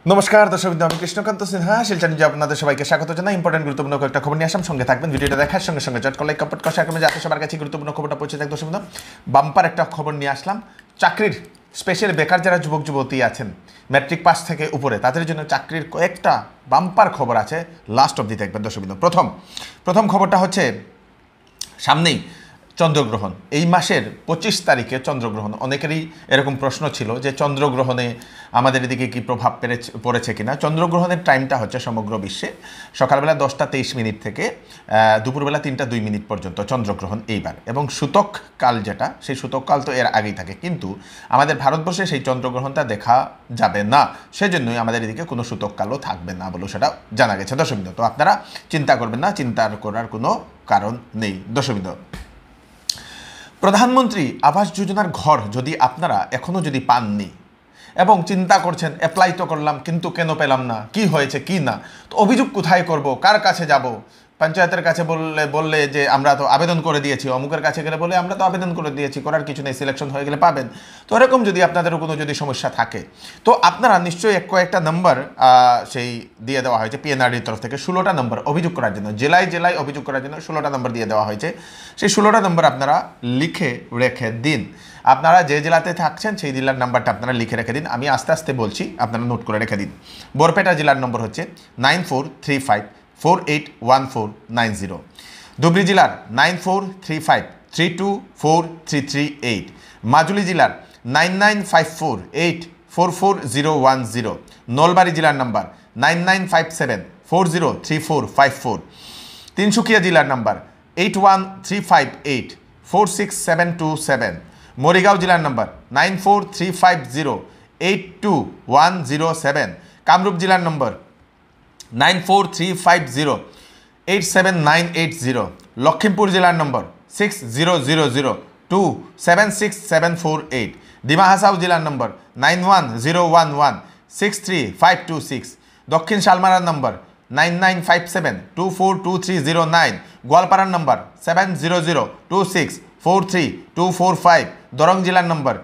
নমস্কার দর্শকবৃন্দ, আমি কৃষ্ণকান্ত সিনহা শিলচর নিউজে আপনাদের সবাইকে স্বাগত জানাই। ইম্পর্টেন্ট গুরুত্বপূর্ণ কয়েকটা খবর নিয়ে আসলাম, সঙ্গে থাকবেন। ভিডিওটা দেখার সঙ্গে সঙ্গে চট লাইক কমেন্ট করা শেয়ার যাতে সবার কাছে গুরুত্বপূর্ণ খবরটা পৌঁছে যায়। দর্শকবৃন্দ, বাম্পার একটা খবর নিয়ে আসলাম। চাকরির স্পেশাল বেকার যারা যুবক যুবতী আছেন ম্যাট্রিক পাস থেকে উপরে, তাদের জন্য চাকরির কয়েকটা বাম্পার খবর আছে, লাস্ট অবধি দেখবেন দর্শকবৃন্দ। প্রথম খবরটা হচ্ছে সামনেই চন্দ্রগ্রহণ, এই মাসের 25 তারিখে চন্দ্রগ্রহণ। অনেকেরই এরকম প্রশ্ন ছিল যে চন্দ্রগ্রহণে আমাদের এদিকে কি প্রভাব পড়েছে কিনা। চন্দ্রগ্রহণের টাইমটা হচ্ছে সমগ্র বিশ্বে সকালবেলা 10:23 থেকে দুপুরবেলা 3:02 পর্যন্ত চন্দ্রগ্রহণ এইবার। এবং সূতক কাল যেটা, সেই সূতক কাল তো এর আগেই থাকে, কিন্তু আমাদের ভারতবর্ষে সেই চন্দ্রগ্রহণটা দেখা যাবে না, সেজন্যই আমাদের এদিকে কোনো সূতক কালও থাকবে না বলেও সেটা জানা গেছে দর্শকবৃন্দ। তো আপনারা চিন্তা করবেন না, চিন্তার করার কোনো কারণ নেই দর্শকবৃন্দ। প্রধানমন্ত্রী আবাস যোজনার ঘর যদি আপনারা এখনও যদি পাননি এবং চিন্তা করছেন অ্যাপ্লাই তো করলাম কিন্তু কেন পেলাম না, কি হয়েছে কি না, তো অভিযোগ কোথায় করব, কার কাছে যাব? পঞ্চায়েতের কাছে বললে যে আমরা তো আবেদন করে দিয়েছি, অমুকের কাছে গেলে বলে আমরা তো আবেদন করে দিয়েছি, করার কিছু নেই, সিলেকশন হয়ে গেলে পাবেন। তো এরকম যদি আপনাদেরও কোনো যদি সমস্যা থাকে, তো আপনারা নিশ্চয়ই কয়েকটা নম্বর সেই দিয়ে দেওয়া হয়েছে পিএনআরডির তরফ থেকে। 16টা নম্বর অভিযোগ করার জন্য, জেলায় জেলায় অভিযোগ করার জন্য 16টা নম্বর দিয়ে দেওয়া হয়েছে। সেই 16টা নম্বর আপনারা লিখে রেখে দিন। আপনারা যে জেলাতে থাকছেন সেই জেলার নাম্বারটা আপনারা লিখে রেখে দিন। আমি আস্তে আস্তে বলছি, আপনারা নোট করে রেখে দিন। বরপেটা জেলার নম্বর হচ্ছে 9435481490। ধুবড়ী জেলার 9435324338। মাজুলি জেলার 9954844010। নলবাড়ি জেলার নাম্বার 9957403454। তিনসুকিয়া জেলার নাম্বার 8135846727। মরিগাঁও জেলার নাম্বার 9435082107। কামরূপ জেলার নম্বর 9435087980। লক্ষিমপুর জেলার নম্বর 6000276748। ডিমা হাসাও জেলার নম্বর 9101163526। দক্ষিণ শালমারার নম্বর 9957242309। গোয়ালপাড়ার নম্বর 7002643245। দরং জেলার নম্বর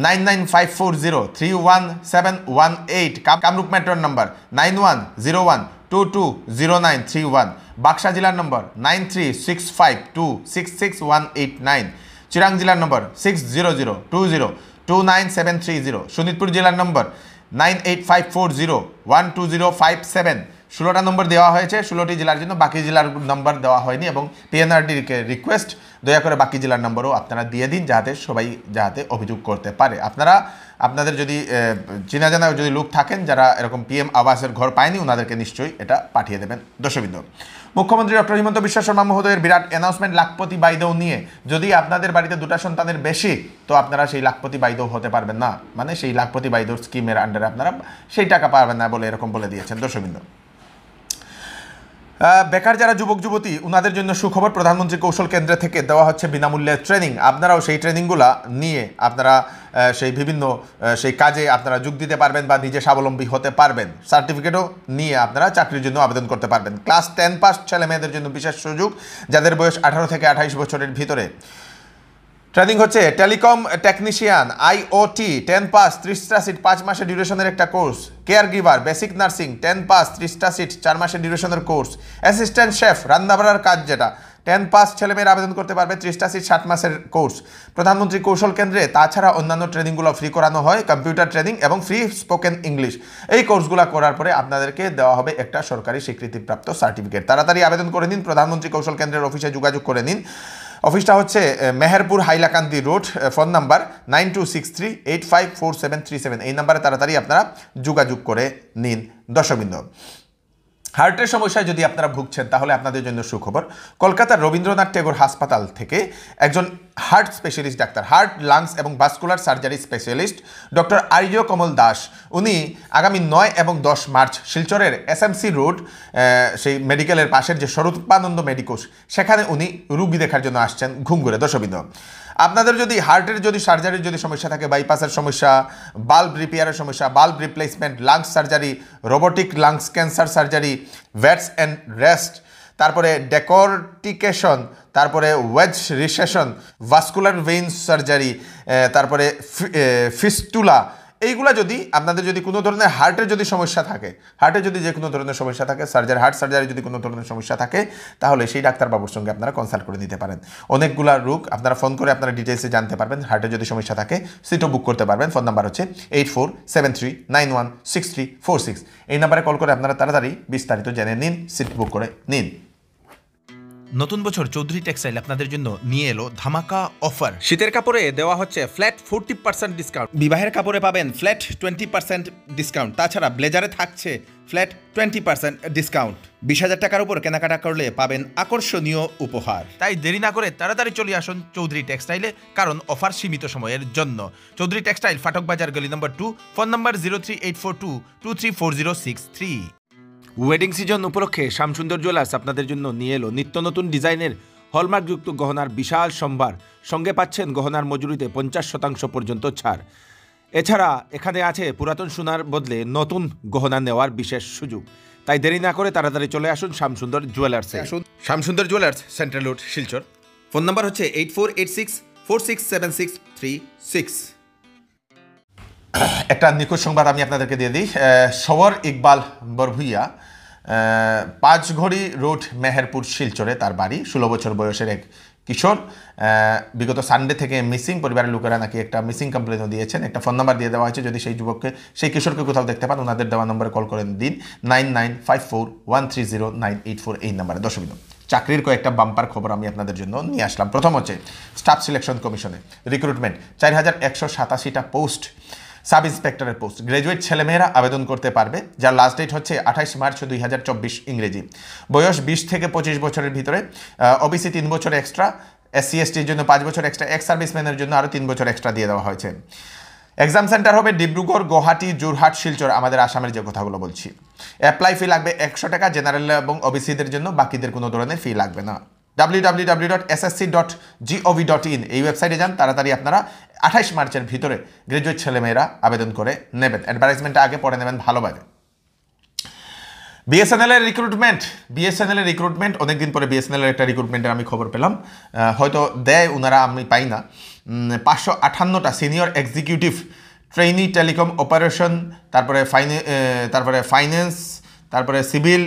9954031718। কামরূপ মেট্রোর নম্বর 9101220931। বাক্সা জেলার নম্বর 9365266189। চিরাং জেলার নম্বর 6002029730। শোনিতপুর জেলার নম্বর 9854012057। 16টা নম্বর দেওয়া হয়েছে 16টি জেলার জন্য, বাকি জেলার নম্বর দেওয়া হয়নি। এবং পিএনআরডিকে রিকোয়েস্ট, দয়া করে বাকি জেলার নম্বরও আপনারা দিয়ে দিন, যাতে সবাই অভিযোগ করতে পারে। আপনাদের যদি চেনা জানা যদি লোক থাকেন যারা এরকম পিএম আবাসের ঘর পায়নি, ওনাদেরকে নিশ্চয়ই এটা পাঠিয়ে দেবেন দর্শকবৃন্দ। মুখ্যমন্ত্রী ডক্টর হিমন্ত বিশ্ব শর্মা মহোদয়ের বিরাট অ্যানাউন্সমেন্ট, লাখপতি বাইদেউ নিয়ে। যদি আপনাদের বাড়িতে 2টা সন্তানের বেশি, তো আপনারা সেই লাখপতি বাইদেউ হতে পারবেন না, মানে সেই লাখপতি বাইদেউ স্কিমের আন্ডারে আপনারা সেই টাকা পাবেন না বলে এরকম বলে দিয়েছেন দর্শকবৃন্দ। বেকার যারা যুবক যুবতী, ওনাদের জন্য সুখবর। প্রধানমন্ত্রী কৌশল কেন্দ্র থেকে দেওয়া হচ্ছে বিনামূল্যে ট্রেনিং। আপনারাও সেই ট্রেনিংগুলো নিয়ে আপনারা সেই বিভিন্ন সেই কাজে আপনারা যোগ দিতে পারবেন বা নিজে স্বাবলম্বী হতে পারবেন। সার্টিফিকেটও নিয়ে আপনারা চাকরির জন্য আবেদন করতে পারবেন। ক্লাস 10 পাস ছেলে মেয়েদের জন্য বিশেষ সুযোগ, যাদের বয়স 18 থেকে 28 বছরের ভিতরে। ট্রেনিং হচ্ছে টেলিকম টেকনিশিয়ান, আইওটি 10 পাস 30টা সিট 5 মাসের ডিউরেশনের একটা কোর্স। Care giver basic nursing 10 pass 30টা সিট 4 মাসের ডিউরেশনের কোর্স। অ্যাসিস্ট্যান্ট শেফ রান্নাবাড়ার কাজ যেটা 10 পাস ছেলেমেয়েরা আবেদন করতে পারবে, 30টা সিট 7 মাসের কোর্স। প্রধানমন্ত্রী কৌশল কেন্দ্রে তাছাড়া অন্যান্য ট্রেনিংগুলো ফ্রি করানো হয়, কম্পিউটার ট্রেনিং এবং ফ্রি স্পোকেন ইংলিশ। এই কোর্সগুলো করার পরে আপনাদেরকে দেওয়া হবে একটা সরকারি স্বীকৃতিপ্রাপ্ত সার্টিফিকেট। তাড়াতাড়ি আবেদন করে নিন, প্রধানমন্ত্রী কৌশল কেন্দ্রের অফিসে যোগাযোগ করে নিন। অফিসটা হচ্ছে Meherpur Hailakandi road. Phone number 9263854737। এই নাম্বারে তাড়াতাড়ি আপনারা যোগাযোগ করে নিন দর্শকবৃন্দ। হার্টের সমস্যায় যদি আপনারা ভুগছেন, তাহলে আপনাদের জন্য সুখবর। কলকাতার রবীন্দ্রনাথ টেগোর হাসপাতাল থেকে একজন heart specialist doctor, heart lungs এবং ভাস্কুলার সার্জারি স্পেশালিস্ট ডক্টর আর্য কমল দাস, উনি আগামী 9 এবং 10 মার্চ শিলচরের এসএমসি রোড সেই মেডিকেলের পাশের যে স্বরূপানন্দ মেডিকোস, সেখানে উনি রুগী দেখার জন্য আসছেন ঘুমঘুরে দর্শকবৃন্দ। আপনাদের যদি হার্টের যদি সার্জারির যদি সমস্যা থাকে, বাইপাসের সমস্যা, বাল্ব রিপেয়ারের সমস্যা, বাল্ব replacement, lungs surgery, robotic lungs cancer surgery, VATS and rest, তারপরে ডেকর্টিকেশন, তারপরে wedge resection, vascular vein surgery, তারপরে ফিস্টুলা, এইগুলা যদি আপনাদের যদি কোনো ধরনের হার্টের যদি সমস্যা থাকে, হার্টের যদি যে কোনো ধরনের সমস্যা থাকে, হার্ট সার্জারি যদি কোনো ধরনের সমস্যা থাকে, তাহলে সেই ডাক্তারবাবুর সঙ্গে আপনারা কনসাল্ট করে নিতে পারেন। অনেকগুলা রোগ আপনারা ফোন করে আপনারা ডিটেলসে জানতে পারবেন। হার্টের যদি সমস্যা থাকে সিটও বুক করতে পারবেন। ফোন নাম্বার হচ্ছে 8473916346। এই নাম্বারে কল করে আপনারা তাড়াতাড়ি বিস্তারিত জেনে নিন, সিট বুক করে নিন। নতুন বছর চৌধুরী টেক্সটাইল আপনাদের জন্য নিয়ে এলো ধামাকা অফার। শীতের কাপড়ে দেওয়া হচ্ছে ফ্ল্যাট 40% ডিসকাউন্ট, বিবাহের কাপড়ে পাবেন ফ্ল্যাট 20% ডিসকাউন্ট, তাছাড়া ব্লেজারে থাকছে ফ্ল্যাট 20% ডিসকাউন্ট। 20,000 টাকার উপর কেনাকাটা করলে পাবেন আকর্ষণীয় উপহার। তাই দেরি না করে তাড়াতাড়ি চলে আসুন চৌধুরী টেক্সটাইলে, কারণ অফার সীমিত সময়ের জন্য। চৌধুরী টেক্সটাইল, ফাটক বাজার, গলি নম্বর 2, ফোন নম্বর 038422340063। ওয়েডিং সিজন উপলক্ষে শ্যামসুন্দর জুয়েলার্স আপনাদের জন্য নিয়ে এলো নিত্য নতুন ডিজাইনের হলমার্কযুক্ত গহনার বিশাল সম্ভার। সঙ্গে পাচ্ছেন গহনার মজুরিতে 50% পর্যন্ত ছাড়। এছাড়া এখানে আছে পুরাতন সোনার বদলে নতুন গহনা নেওয়ার বিশেষ সুযোগ। তাই দেরি না করে তাড়াতাড়ি চলে আসুন শ্যামসুন্দর জুয়েলার্সে। Shyamsundar jewellers, central road, Silchar. Phone number হচ্ছে 8486467636। একটা নিখোঁজ সংবাদ আমি আপনাদেরকে দিয়ে দিই। সবর ইকবাল বরভুইয়া, 5 ঘড়ি রোড, মেহেরপুর, শিলচরে তার বাড়ি। 16 বছর বয়সের এক কিশোর, বিগত সানডে থেকে মিসিং। পরিবারের লোকেরা নাকি একটা মিসিং কমপ্লেনও দিয়েছেন। একটা ফোন নাম্বার দিয়ে দেওয়া হয়েছে, যদি সেই যুবককে, সেই কিশোরকে কোথাও দেখতে পান, ওনাদের দেওয়া নম্বরে কল করে দিন 9954130984। এই নাম্বারে। দর্শক, চাকরির কয়েকটা বাম্পার খবর আমি আপনাদের জন্য নিয়ে আসলাম। প্রথম হচ্ছে স্টাফ সিলেকশন কমিশনে রিক্রুটমেন্ট, 4187টা পোস্ট, সাব ইন্সপেক্টরের পোস্ট। গ্র্যাজুয়েট ছেলেমেয়েরা আবেদন করতে পারবে, যার লাস্ট ডেট হচ্ছে 28 মার্চ 2024 ইংরেজি। বয়স 20 থেকে 25 বছরের ভিতরে। ওবিসি 3 বছর এক্সট্রা, SC STর জন্য 5 বছর এক্সট্রা, এক্স সার্ভিসম্যানের জন্য আরও 3 বছর এক্সট্রা দিয়ে দেওয়া হয়েছে। এক্সাম সেন্টার হবে ডিব্রুগড়, গুয়াহাটি, যোরহাট, শিলচর, আমাদের আসামের যে কথাগুলো বলছি। অ্যাপ্লাই ফি লাগবে 100 টাকা জেনারেল এবং ওবিসিদের জন্য, বাকিদের কোনো ধরনের ফি লাগবে না। www.ssc.gov.in এই ওয়েবসাইটে যান, তাড়াতাড়ি আপনারা 28 মার্চের ভিতরে গ্র্যাজুয়েট ছেলেমেয়েরা আবেদন করে নেবেন। অ্যাডভার্টাইজমেন্টটা আগে পড়ে নেবেন ভালোভাবে। বিএসএনএল এর রিক্রুটমেন্ট, অনেকদিন পরে বিএসএনএল এর একটা রিক্রুটমেন্টের আমি খবর পেলাম। হয়তো দেয় ওনারা, আমি পাই না। 558টা senior executive trainee, telecom operation, তারপরে ফাইন্যান্স, তারপরে সিভিল,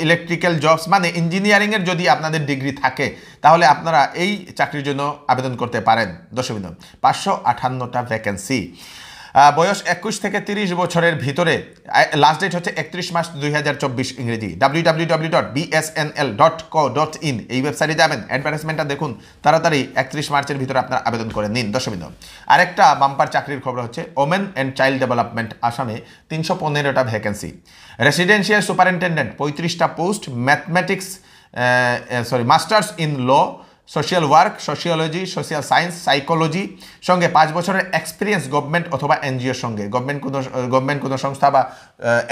ইলেকট্রিক্যাল জবস, মানে ইঞ্জিনিয়ারিংয়ের যদি আপনাদের ডিগ্রি থাকে তাহলে আপনারা এই চাকরির জন্য আবেদন করতে পারেন। দর্শক, 558টা ভ্যাকেন্সি। বয়স 21 থেকে 30 বছরের ভিতরে। লাস্ট ডেট হচ্ছে 31 মার্চ 2024 ইংরেজি। www.bsnl.co.in এই ওয়েবসাইটে যাবেন, অ্যাডভার্টাইজমেন্টটা দেখুন, তাড়াতাড়ি 31 মার্চের ভিতরে আপনারা আবেদন করে নিন। দর্শক, আরেকটা বাম্পার চাকরির খবর হচ্ছে ওমেন অ্যান্ড চাইল্ড ডেভেলপমেন্ট, আসামে 315টা ভ্যাকেন্সি। রেসিডেন্সিয়াল সুপারিনটেন্ডেন্ট 35টা post. Masters in law, social work, sociology, social science, psychology, সঙ্গে 5 বছরের এক্সপিরিয়েন্স গভর্নমেন্ট অথবা এনজিওর সঙ্গে। গভর্নমেন্ট কোনো সংস্থা বা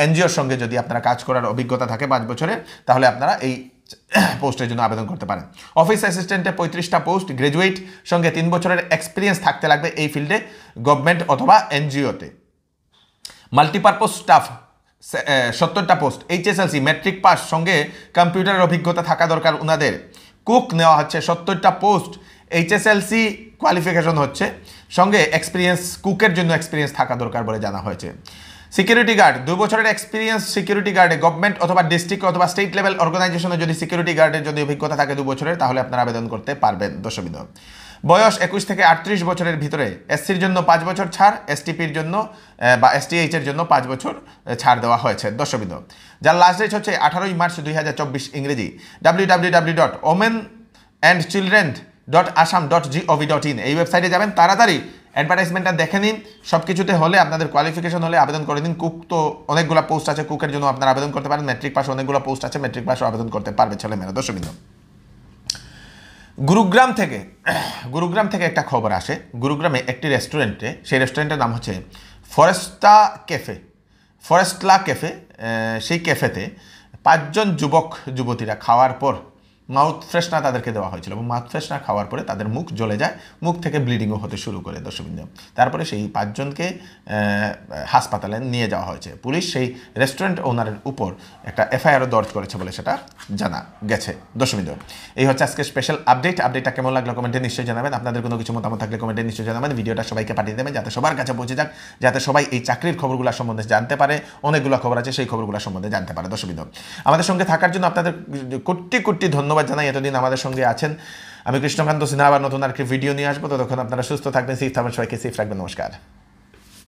এনজিওর সঙ্গে যদি আপনারা কাজ করার অভিজ্ঞতা থাকে 5 বছরের, তাহলে আপনারা এই পোস্টের জন্য আবেদন করতে পারেন। অফিস অ্যাসিস্ট্যান্টে 35টা পোস্ট, গ্র্যাজুয়েট, সঙ্গে 3 বছরের এক্সপিরিয়েন্স থাকতে লাগবে এই ফিল্ডে, গভর্নমেন্ট অথবা এনজিওতে। মাল্টিপারপোজ স্টাফ 70টা পোস্ট, HSLC, ম্যাট্রিক পাস, সঙ্গে কম্পিউটারের অভিজ্ঞতা থাকা দরকার ওনাদের। কুক নেওয়া হচ্ছে 70টা পোস্ট, HSLC কোয়ালিফিকেশন হচ্ছে, সঙ্গে এক্সপিরিয়েন্স, কুকের জন্য এক্সপিরিয়েন্স থাকা দরকার বলে জানা হয়েছে। সিকিউরিটি গার্ড, 2 বছরের এক্সপিরিয়েন্স সিকিউরিটি গার্ডে, গভর্নমেন্ট অথবা ডিস্ট্রিক্ট অথবা স্টেট লেভেল অর্গানাইজেশনে যদি সিকিউরিটি গার্ডের যদি অভিজ্ঞতা থাকে 2 বছরের, তাহলে আপনারা আবেদন করতে পারবেন। দর্শক, বয়স 21 থেকে 38 বছরের ভিতরে। SCর জন্য 5 বছর ছাড়, STPর জন্য বা STH এর জন্য 5 বছর ছাড় দেওয়া হয়েছে। দর্শক, যার লাস্ট ডেট হচ্ছে 18 মার্চ 2024 ইংরেজি। www.womenandchildren.assam.gov.in এই ওয়েবসাইটে যাবেন, তাড়াতাড়ি অ্যাডভার্টাইজমেন্টটা দেখে নিন। সব কিছুতে হলে আপনাদের কোয়ালিফিকেশন হলে আবেদন করে দিন। কুক তো অনেকগুলো পোস্ট আছে, কুকের জন্য আপনারা আবেদন করতে পারেন। ম্যাট্রিক পাস অনেকগুলো পোস্ট আছে, ম্যাট্রিক পাসও আবেদন করতে পারবে ছেলেমেয়েরা। দর্শক, গুরুগ্রাম থেকে একটা খবর আসে। গুরুগ্রামে একটি রেস্টুরেন্টে, সেই রেস্টুরেন্টের নাম হচ্ছে ফরেস্টলা ক্যাফে। সেই ক্যাফেতে 5 জন যুবতীরা খাওয়ার পর মাউথ ফ্রেশনার তাদেরকে দেওয়া হয়েছিল এবং মাউথ ফ্রেশনার খাওয়ার পরে তাদের মুখ জ্বলে যায়, মুখ থেকে ব্লিডিংও হতে শুরু করে দর্শকবৃন্দ। তারপরে সেই 5 জনকে হাসপাতালে নিয়ে যাওয়া হয়েছে। পুলিশ সেই রেস্টুরেন্ট ওনারের উপর একটা এফআইআরও দর্জ করেছে বলে সেটা জানা গেছে দর্শকবৃন্দ। এই হচ্ছে আজকে স্পেশাল আপডেটটা কেমন লাগলো কমেন্টে নিশ্চয়ই জানাবেন। আপনাদের কোনো কিছু মতামত থাকলে কমেন্টে নিশ্চয়ই জানাবেন। ভিডিওটা সবাইকে পাঠিয়ে দেবেন যাতে সবার কাছে পৌঁছে যাক, যাতে সবাই এই চাকরির খবরগুলো সম্বন্ধে জানতে পারে। অনেকগুলো খবর আছে, সেই খবরগুলো সম্বন্ধে জানতে পারে দর্শকবৃন্দ। আমাদের সঙ্গে থাকার জন্য আপনাদের কোটি কোটি ধন্যবাদ জানাই। এতদিন আমাদের সঙ্গে আছেন। আমি কৃষ্ণকান্ত সিনহা আবার নতুন আরেকটি ভিডিও নিয়ে আসবো। ততক্ষণ আপনারা সুস্থ থাকবেন, সেফ থাকবেন, সবাইকে সেফ রাখবেন। নমস্কার।